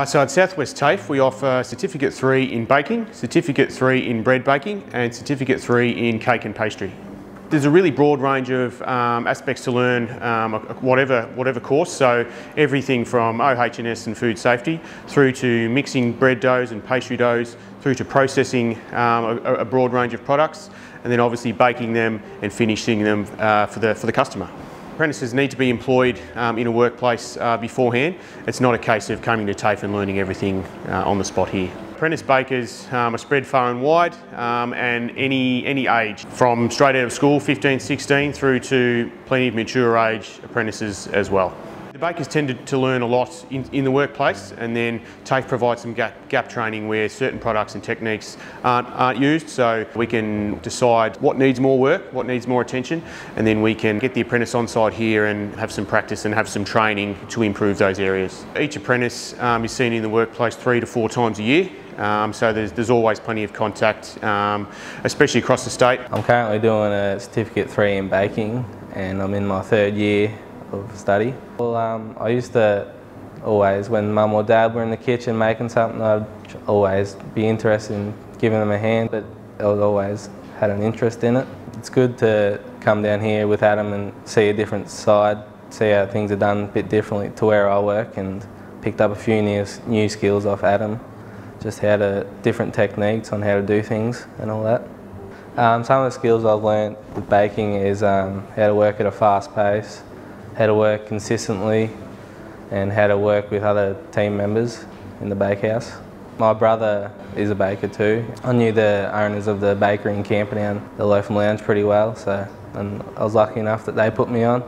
So at Southwest TAFE we offer Certificate 3 in baking, Certificate 3 in bread baking and Certificate 3 in cake and pastry. There's a really broad range of aspects to learn whatever course, so everything from OH&S and food safety through to mixing bread doughs and pastry doughs, through to processing a broad range of products, and then obviously baking them and finishing them for the customer. Apprentices need to be employed in a workplace beforehand. It's not a case of coming to TAFE and learning everything on the spot here. Apprentice bakers are spread far and wide and any age, from straight out of school, 15, 16, through to plenty of mature age apprentices as well. The bakers tend to learn a lot in the workplace, and then TAFE provides some gap training where certain products and techniques aren't used, so we can decide what needs more work, what needs more attention, and then we can get the apprentice on site here and have some practice and have some training to improve those areas. Each apprentice is seen in the workplace 3 to 4 times a year. So there's always plenty of contact, especially across the state. I'm currently doing a Certificate 3 in baking, and I'm in my 3rd year of study. Well, I used to always, when Mum or Dad were in the kitchen making something, I'd always be interested in giving them a hand, but I always had an interest in it. It's good to come down here with Adam and see a different side, see how things are done a bit differently to where I work, and picked up a few new skills off Adam. Just different techniques on how to do things and all that. Some of the skills I've learnt with baking is how to work at a fast pace, how to work consistently, and how to work with other team members in the bakehouse. My brother is a baker too. I knew the owners of the bakery in Camperdown, the Loaf and Lounge, pretty well, and I was lucky enough that they put me on.